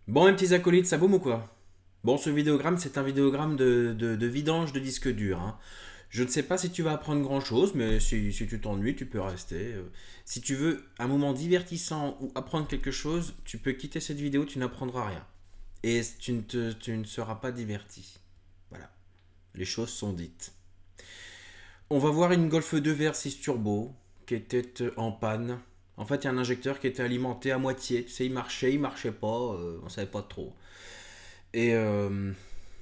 Bon, mes petits acolytes, ça boum ou quoi? Bon, ce vidéogramme, c'est un vidéogramme de vidange de disque dur, hein. Je ne sais pas si tu vas apprendre grand-chose, mais si tu t'ennuies, tu peux rester. Si tu veux un moment divertissant ou apprendre quelque chose, tu peux quitter cette vidéo, tu n'apprendras rien. Et tu ne seras pas diverti. Voilà, les choses sont dites. On va voir une Golf 2 VR6 Turbo qui était en panne. En fait, il y a un injecteur qui était alimenté à moitié. Tu sais, il marchait pas, on savait pas trop. Et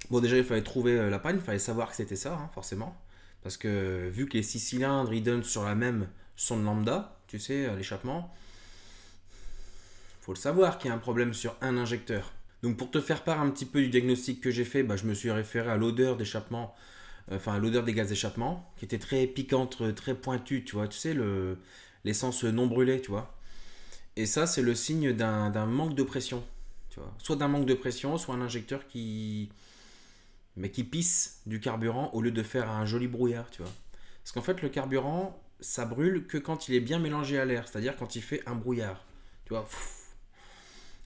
bon, déjà, il fallait trouver la panne, il fallait savoir que c'était ça, hein, forcément. Parce que vu que les 6 cylindres, ils donnent sur la même sonde lambda, tu sais, l'échappement, faut le savoir qu'il y a un problème sur un injecteur. Donc pour te faire part un petit peu du diagnostic que j'ai fait, bah, je me suis référé à l'odeur d'échappement, enfin à l'odeur des gaz d'échappement, qui était très piquante, très pointue, tu vois, tu sais, l'essence non brûlée, tu vois. Et ça, c'est le signe d'un manque de pression, tu vois. Soit d'un manque de pression, soit un injecteur qui pisse du carburant au lieu de faire un joli brouillard, tu vois. Parce qu'en fait, le carburant, ça brûle que quand il est bien mélangé à l'air, c'est-à-dire quand il fait un brouillard, tu vois.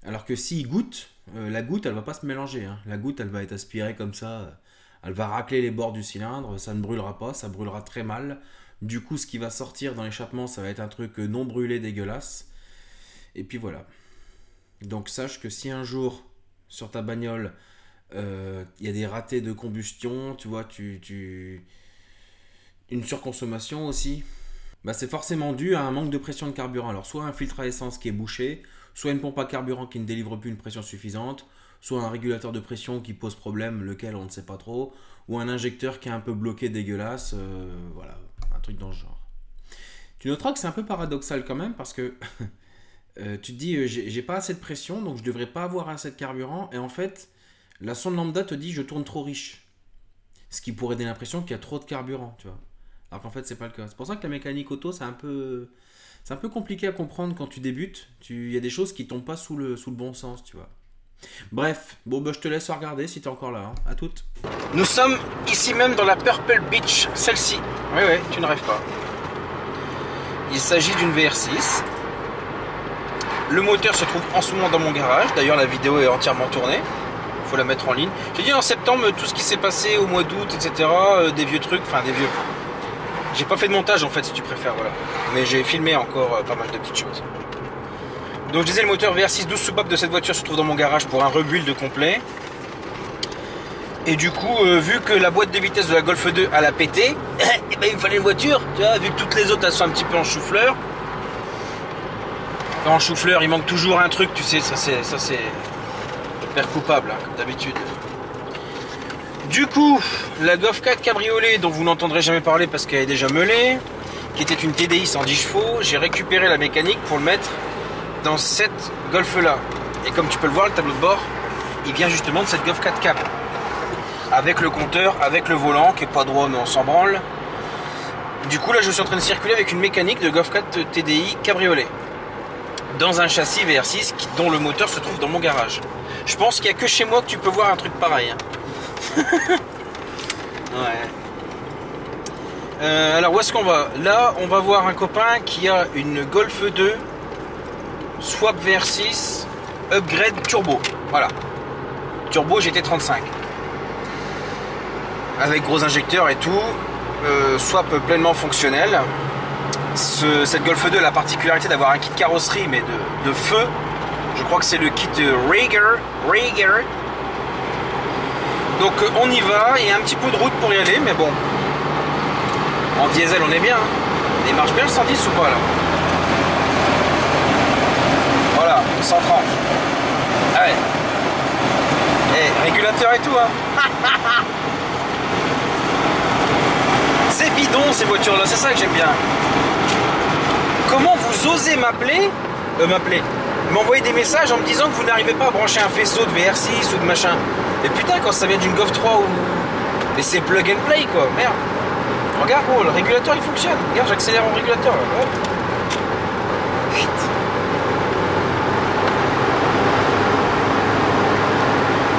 Alors que s'il goûte, la goutte, elle va pas se mélanger, hein. La goutte, elle va être aspirée comme ça, elle va racler les bords du cylindre, ça ne brûlera pas, ça brûlera très mal. Du coup, ce qui va sortir dans l'échappement, ça va être un truc non brûlé dégueulasse. Et puis voilà. Donc sache que si un jour, sur ta bagnole, il y a des ratés de combustion, tu vois, une surconsommation aussi, bah c'est forcément dû à un manque de pression de carburant. Alors soit un filtre à essence qui est bouché, soit une pompe à carburant qui ne délivre plus une pression suffisante, soit un régulateur de pression qui pose problème, lequel on ne sait pas trop, ou un injecteur qui est un peu bloqué dégueulasse, voilà, un truc dans ce genre. Tu noteras que c'est un peu paradoxal quand même parce que tu te dis j'ai pas assez de pression donc je devrais pas avoir assez de carburant et en fait la sonde lambda te dit je tourne trop riche, ce qui pourrait donner l'impression qu'il y a trop de carburant, tu vois, alors qu'en fait c'est pas le cas. C'est pour ça que la mécanique auto c'est un peu compliqué à comprendre quand tu débutes. Il y a des choses qui tombent pas sous le bon sens, tu vois. Bref, bon bah je te laisse regarder si t'es encore là, hein. À toutes. Nous sommes ici même dans la Purple Beach, celle-ci. Oui, oui, tu ne rêves pas. Il s'agit d'une VR6. Le moteur se trouve en ce moment dans mon garage. D'ailleurs, la vidéo est entièrement tournée. Il faut la mettre en ligne. J'ai dit en septembre tout ce qui s'est passé au mois d'août, etc. Des vieux trucs, enfin des vieux. J'ai pas fait de montage en fait, si tu préfères, voilà. Mais j'ai filmé encore pas mal de petites choses. Donc je disais, le moteur VR6 12 soupapes de cette voiture se trouve dans mon garage pour un rebuild complet. Et du coup, vu que la boîte de vitesse de la Golf 2 elle a pété, et ben il me fallait une voiture, tu vois, vu que toutes les autres elles sont un petit peu en chou-fleur. En chou-fleur, il manque toujours un truc, tu sais, ça c'est père coupable, hein, comme d'habitude. Du coup, la Golf 4 Cabriolet, dont vous n'entendrez jamais parler parce qu'elle est déjà meulée, qui était une TDI 110 chevaux, j'ai récupéré la mécanique pour le mettre dans cette Golf là. Et comme tu peux le voir, le tableau de bord, il vient justement de cette Golf 4 Cap. Avec le compteur, avec le volant, qui est pas droit mais on s'en branle. Du coup là je suis en train de circuler avec une mécanique de Golf 4 TDI Cabriolet. Dans un châssis VR6 dont le moteur se trouve dans mon garage. Je pense qu'il n'y a que chez moi que tu peux voir un truc pareil, hein. Ouais. Alors où est-ce qu'on va? Là on va voir un copain qui a une Golf 2 Swap VR6 Upgrade Turbo. Voilà. Turbo GT35. Avec gros injecteurs et tout. Swap pleinement fonctionnel. Cette Golf 2 a la particularité d'avoir un kit carrosserie mais de feu. Je crois que c'est le kit Rieger. Donc on y va, il y a un petit peu de route pour y aller, mais bon. En diesel on est bien, hein. Il marche bien le 110 ou pas là? Voilà, 130. Allez. Régulateur et tout, hein. C'est bidon ces voitures là, c'est ça que j'aime bien. Comment vous osez m'envoyer des messages en me disant que vous n'arrivez pas à brancher un faisceau de VR6 ou de machin. Et putain, quand ça vient d'une Golf 3 ou... Mais c'est plug and play quoi, merde. Regarde, oh, le régulateur il fonctionne. Regarde, j'accélère mon régulateur là. Hop.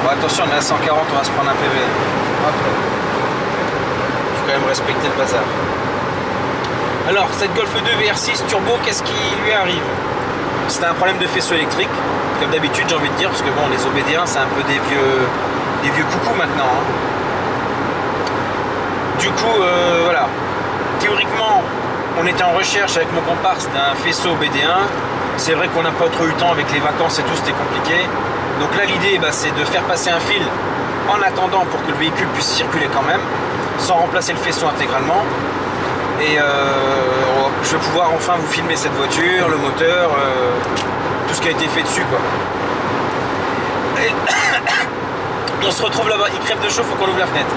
Bon, attention, on est à 140, on va se prendre un PV. Hop là. Faut quand même respecter le bazar. Alors, cette Golf 2 VR6 Turbo, qu'est-ce qui lui arrive? c'était un problème de faisceau électrique, comme d'habitude j'ai envie de dire, parce que bon, les OBD1 c'est un peu des vieux coucous maintenant. Hein. Du coup, voilà, théoriquement, on était en recherche avec mon comparse d'un faisceau OBD1. C'est vrai qu'on n'a pas trop eu le temps avec les vacances et tout, c'était compliqué. Donc là, l'idée, bah, c'est de faire passer un fil en attendant pour que le véhicule puisse circuler quand même, sans remplacer le faisceau intégralement. Et je vais pouvoir enfin vous filmer cette voiture, le moteur, tout ce qui a été fait dessus, quoi. Et on se retrouve là-bas, il crève de chaud, faut qu'on ouvre la fenêtre.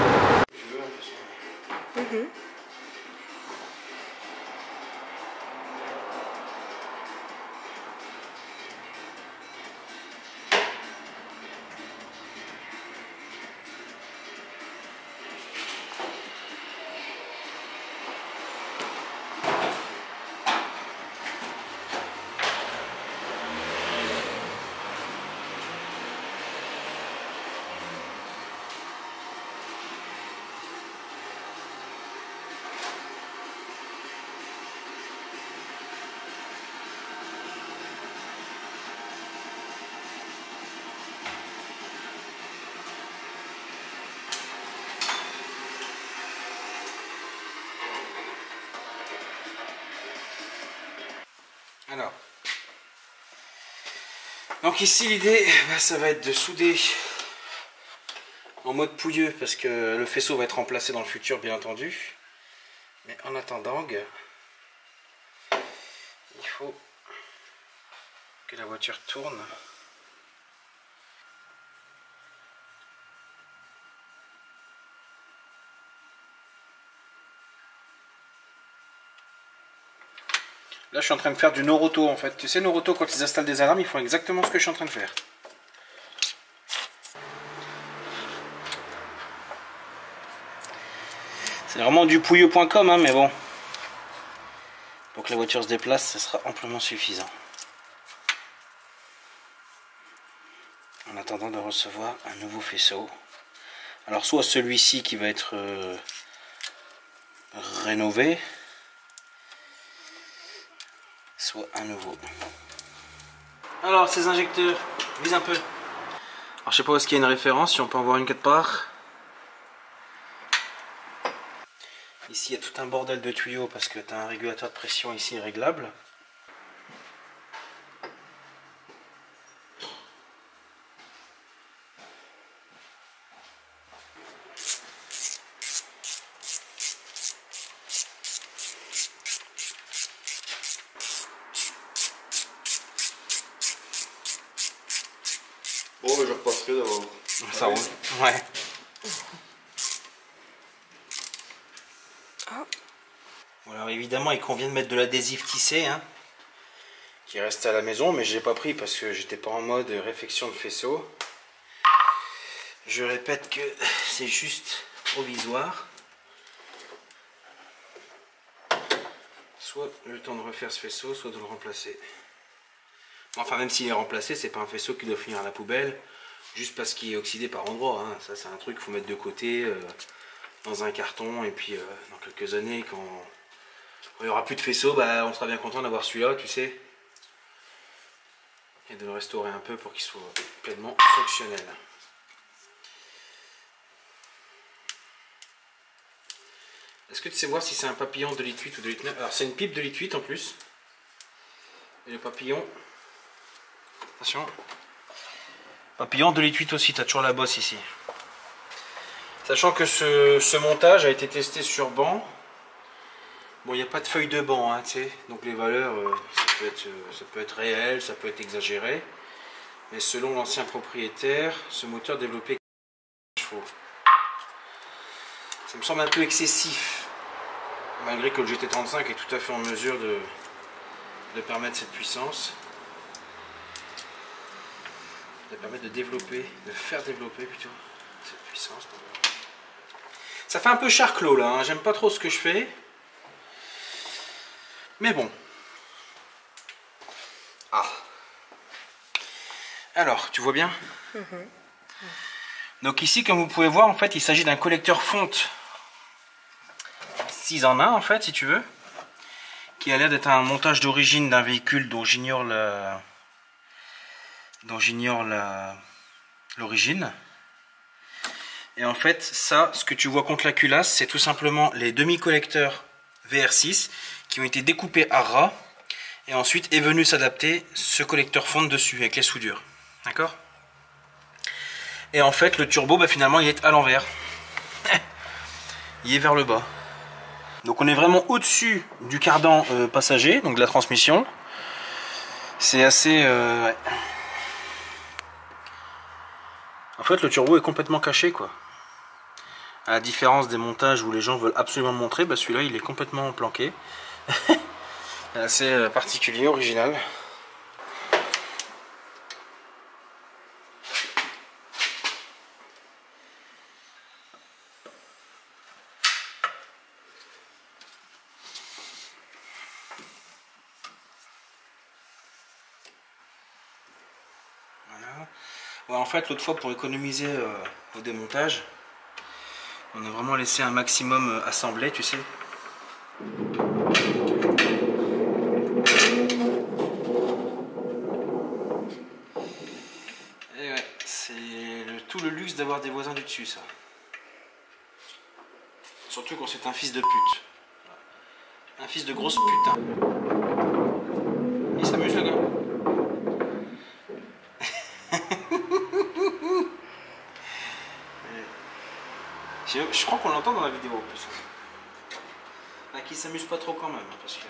Alors, donc ici l'idée, ça va être de souder en mode pouilleux parce que le faisceau va être remplacé dans le futur, bien entendu. Mais en attendant, il faut que la voiture tourne. Là, je suis en train de faire du Noroto en fait. Tu sais, Noroto, quand ils installent des alarmes, ils font exactement ce que je suis en train de faire. C'est vraiment du pouilleux.com, hein, mais bon. Pour que la voiture se déplace, ça sera amplement suffisant. En attendant de recevoir un nouveau faisceau. Alors, soit celui-ci qui va être rénové, soit un nouveau. Alors ces injecteurs, vise un peu. Alors je sais pas où est-ce qu'il y a une référence, si on peut en voir une quelque part. Ici il y a tout un bordel de tuyaux parce que tu as un régulateur de pression ici réglable. Bon, je repasserai d'abord. Ça roule. Ouais. Bon, alors évidemment, il convient de mettre de l'adhésif tissé, hein, qui reste à la maison, mais je l'ai pas pris parce que j'étais pas en mode réfection de faisceau. Je répète que c'est juste provisoire. Soit le temps de refaire ce faisceau, soit de le remplacer. Enfin, même s'il est remplacé, c'est pas un faisceau qui doit finir à la poubelle, juste parce qu'il est oxydé par endroits. Hein. Ça, c'est un truc qu'il faut mettre de côté dans un carton, et puis dans quelques années, quand il n'y aura plus de faisceau, bah, on sera bien content d'avoir celui-là, tu sais, et de le restaurer un peu pour qu'il soit pleinement fonctionnel. Est-ce que tu sais voir si c'est un papillon de litre 8 ou de litre 9? Alors, c'est une pipe de litre 8 en plus, et le papillon. Attention. Papillon de litre 8 aussi, tu as toujours la bosse ici. Sachant que ce montage a été testé sur banc. Bon, il n'y a pas de feuille de banc, hein, tu sais. Donc les valeurs, ça peut être réel, ça peut être exagéré. Mais selon l'ancien propriétaire, ce moteur développait 4 chevaux. Ça me semble un peu excessif. Malgré que le GT35 est tout à fait en mesure de permettre cette puissance. De permettre de développer, de faire développer plutôt cette puissance. Ça fait un peu charclos là, hein. J'aime pas trop ce que je fais. Mais bon. Ah. Alors, tu vois bien? Donc ici, comme vous pouvez voir, en fait, il s'agit d'un collecteur fonte 6 en 1, en fait, si tu veux, qui a l'air d'être un montage d'origine d'un véhicule dont j'ignore l'origine. Et en fait, ça, ce que tu vois contre la culasse, c'est tout simplement les demi-collecteurs VR6 qui ont été découpés à ras. Et ensuite est venu s'adapter ce collecteur fonte dessus avec les soudures. D'accord? Et en fait, le turbo, bah, finalement, il est à l'envers. Il est vers le bas. Donc on est vraiment au-dessus du cardan passager, donc de la transmission. C'est assez... ouais. En fait, le turbo est complètement caché, quoi. À la différence des montages où les gens veulent absolument le montrer, bah, celui-là, il est complètement planqué. Assez particulier, original. Voilà. Ouais, en fait, l'autre fois, pour économiser au démontage, on a vraiment laissé un maximum assemblé, tu sais. Et ouais, c'est tout le luxe d'avoir des voisins du dessus, ça. Surtout quand c'est un fils de pute. Un fils de grosse putain. Il s'amuse, le gars. Je crois qu'on l'entend dans la vidéo en plus. Ah, qui s'amuse pas trop quand même, parce que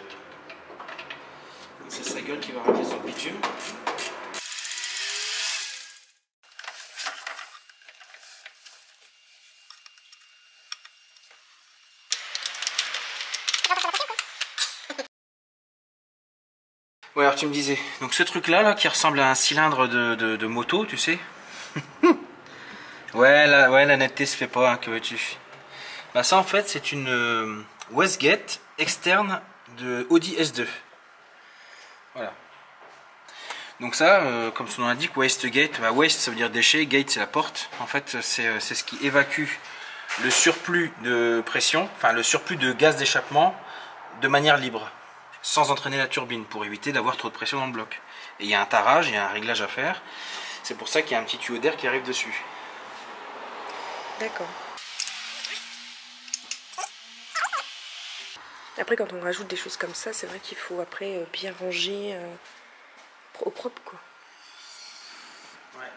c'est sa gueule qui va rentrer sur le bitume. Ouais, alors tu me disais, donc ce truc là qui ressemble à un cylindre de moto, tu sais. Ouais, la netteté se fait pas, hein, que veux-tu. Bah ça en fait c'est une wastegate externe de Audi S2. Voilà. Donc ça, comme son nom l'indique, wastegate, bah waste ça veut dire déchet, gate c'est la porte. En fait c'est ce qui évacue le surplus de pression, enfin le surplus de gaz d'échappement de manière libre, sans entraîner la turbine, pour éviter d'avoir trop de pression dans le bloc. Et il y a un tarage, il y a un réglage à faire. C'est pour ça qu'il y a un petit tuyau d'air qui arrive dessus. D'accord. Après, quand on rajoute des choses comme ça, c'est vrai qu'il faut après bien ranger au propre, quoi. Ouais.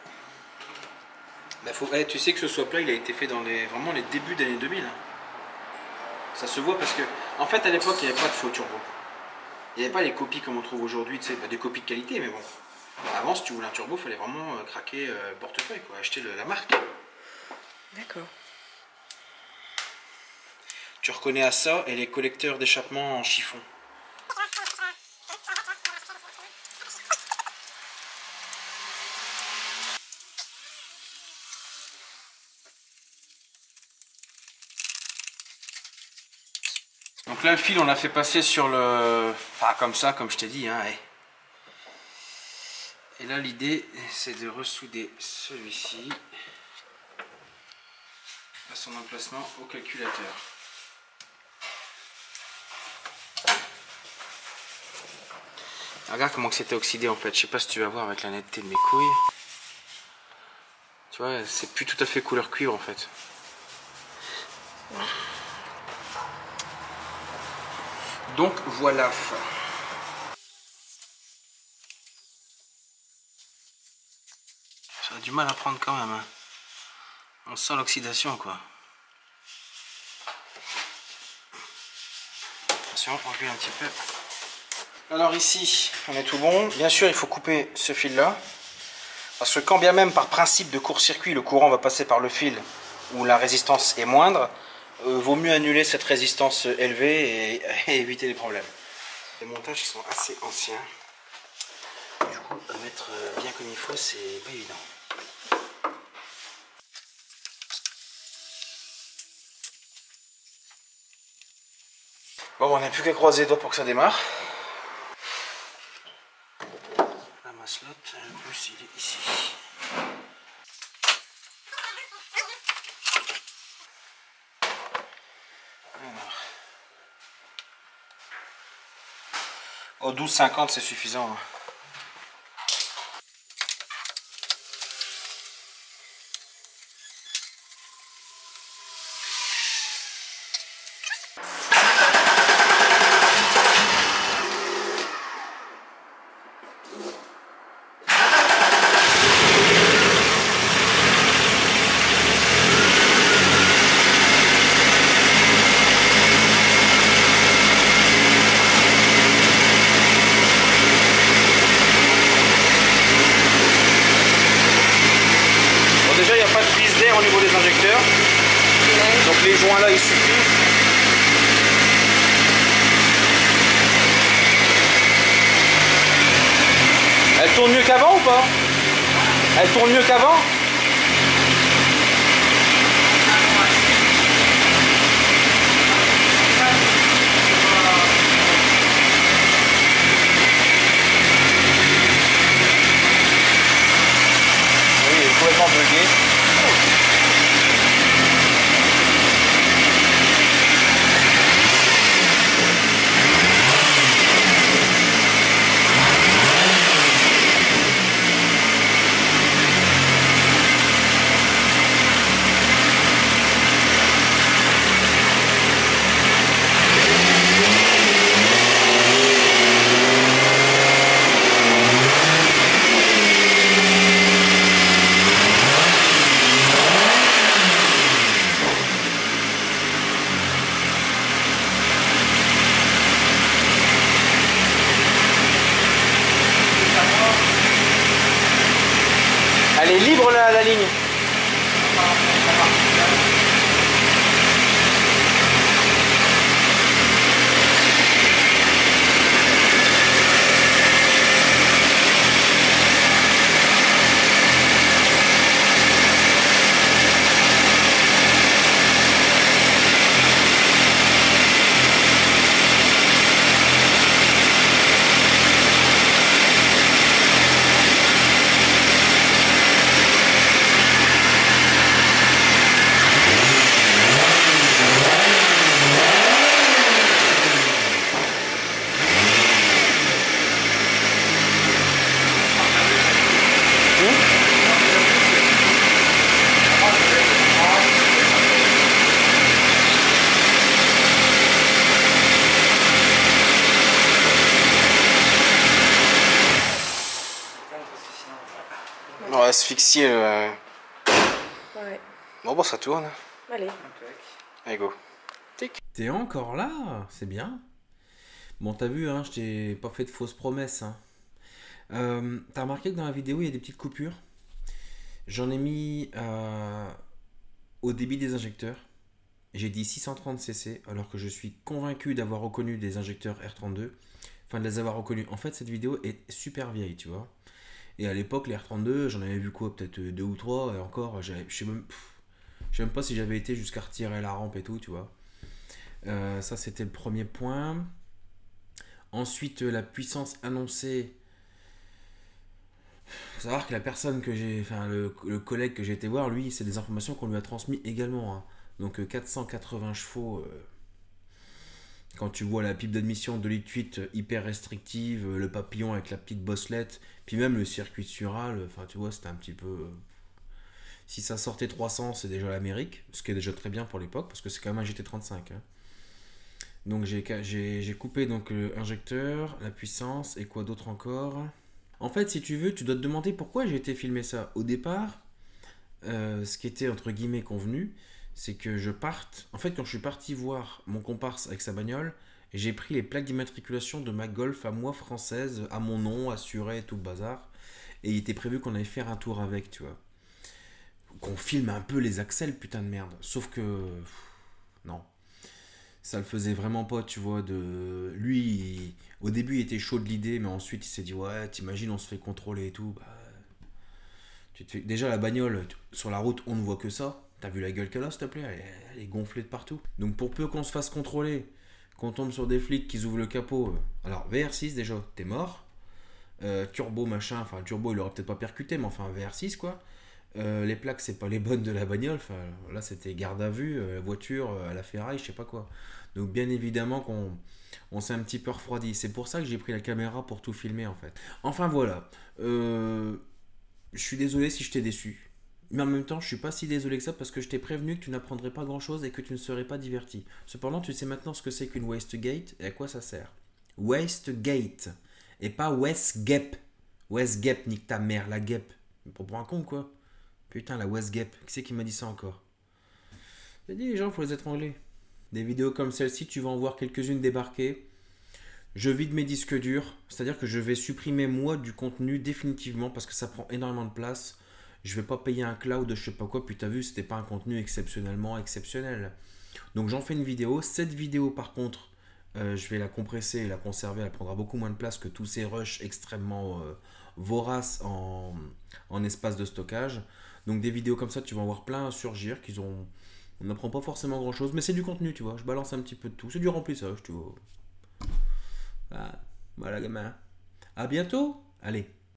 Bah tu sais que ce swap-là, il a été fait dans vraiment les débuts d'année 2000. Ça se voit parce que, en fait, à l'époque, il n'y avait pas de faux turbo. Il n'y avait pas les copies comme on trouve aujourd'hui, tu sais, des copies de qualité, mais bon. Avant, si tu voulais un turbo, il fallait vraiment craquer le portefeuille, quoi, acheter la marque. D'accord. Tu reconnais à ça et les collecteurs d'échappement en chiffon. Donc là, le fil, on l'a fait passer sur le... Enfin, comme ça, comme je t'ai dit, hein. Et là, l'idée, c'est de ressouder celui-ci à son emplacement au calculateur. Regarde comment c'était oxydé en fait. Je sais pas si tu vas voir avec la netteté de mes couilles. Tu vois, c'est plus tout à fait couleur cuivre en fait. Donc voilà. J'aurais du mal à prendre quand même. Hein. On sent l'oxydation quoi. Attention, on recule un petit peu. Alors ici, on est tout bon. Bien sûr, il faut couper ce fil-là. Parce que quand bien même par principe de court-circuit, le courant va passer par le fil où la résistance est moindre, vaut mieux annuler cette résistance élevée et éviter les problèmes. Les montages sont assez anciens. Du coup, à mettre bien comme il faut, c'est pas évident. Bon, on n'a plus qu'à croiser les doigts pour que ça démarre. La maslotte, le plus il est ici. Alors. Oh, 12,50 c'est suffisant. Hein. Déjà, il n'y a pas de prise d'air au niveau des injecteurs. Donc les joints là, il suffit. Elle tourne mieux qu'avant ou pas? Elle tourne mieux qu'avant? Oui, elle est complètement buguée. Elle est libre la ligne. On va asphyxier le... Ouais. Bon, bah ça tourne. Allez. Allez, go. T'es encore là, c'est bien. Bon, t'as vu, hein, je t'ai pas fait de fausses promesses. Hein. T'as remarqué que dans la vidéo, il y a des petites coupures. J'en ai mis au débit des injecteurs. J'ai dit 630 cc, alors que je suis convaincu d'avoir reconnu des injecteurs R32. Enfin, de les avoir reconnus. En fait, cette vidéo est super vieille, tu vois. Et à l'époque, les R32, j'en avais vu quoi, peut-être 2 ou 3. Et encore, je sais même pas si j'avais été jusqu'à retirer la rampe et tout, tu vois. Ça, c'était le premier point. Ensuite, la puissance annoncée. Faut savoir que la personne que j'ai, enfin le collègue que j'ai été voir, lui, c'est des informations qu'on lui a transmises également. Hein. Donc 480 chevaux. Quand tu vois la pipe d'admission de litre 8 hyper restrictive, le papillon avec la petite bosselette, puis même le circuit sural, enfin tu vois, c'était un petit peu. Si ça sortait 300, c'est déjà l'Amérique, ce qui est déjà très bien pour l'époque, parce que c'est quand même un GT35. Hein. Donc j'ai coupé donc l'injecteur, la puissance, et quoi d'autre encore. En fait, si tu veux, tu dois te demander pourquoi j'ai été filmer ça. Au départ, ce qui était entre guillemets convenu, c'est que je parte. En fait, quand je suis parti voir mon comparse avec sa bagnole, j'ai pris les plaques d'immatriculation de ma Golf à moi française, à mon nom, assuré, tout le bazar. Et il était prévu qu'on allait faire un tour avec, tu vois. Qu'on filme un peu les axles, putain de merde. Sauf que. Non. Ça le faisait vraiment pas, tu vois. Lui, au début, il était chaud de l'idée, mais ensuite, il s'est dit, ouais, t'imagines, on se fait contrôler et tout. Bah, déjà, la bagnole, sur la route, on ne voit que ça. T'as vu la gueule qu'elle a, s'il te plaît, elle est gonflée de partout. Donc, pour peu qu'on se fasse contrôler, qu'on tombe sur des flics qui ouvrent le capot. Alors, VR6, déjà, t'es mort. Turbo, machin. Enfin, le turbo, il aurait peut-être pas percuté, mais enfin, VR6, quoi. Les plaques, c'est pas les bonnes de la bagnole. Enfin, là, c'était garde à vue, voiture à la ferraille, je sais pas quoi. Donc, bien évidemment qu'on s'est un petit peu refroidi. C'est pour ça que j'ai pris la caméra pour tout filmer, en fait. Enfin, voilà. Je suis désolé si je t'ai déçu. Mais en même temps, je suis pas si désolé que ça parce que je t'ai prévenu que tu n'apprendrais pas grand-chose et que tu ne serais pas diverti. Cependant, tu sais maintenant ce que c'est qu'une wastegate et à quoi ça sert. Wastegate et pas Westgate. Westgate, nique ta mère, la guêpe. Pour un con, quoi. Putain, la Westgate. Qui c'est qui m'a dit ça encore? J'ai dit, les gens, faut les étrangler. Des vidéos comme celle-ci, tu vas en voir quelques-unes débarquer. Je vide mes disques durs, c'est-à-dire que je vais supprimer moi du contenu définitivement parce que ça prend énormément de place. Je vais pas payer un cloud de je sais pas quoi, puis t'as vu, c'était pas un contenu exceptionnellement exceptionnel. Donc j'en fais une vidéo. Cette vidéo par contre, je vais la compresser et la conserver, elle prendra beaucoup moins de place que tous ces rushs extrêmement voraces en espace de stockage. Donc des vidéos comme ça, tu vas en voir plein surgir, on n'apprend pas forcément grand chose, mais c'est du contenu, tu vois. Je balance un petit peu de tout, c'est du remplissage, tu vois. Ah, voilà gamin. À bientôt. Allez.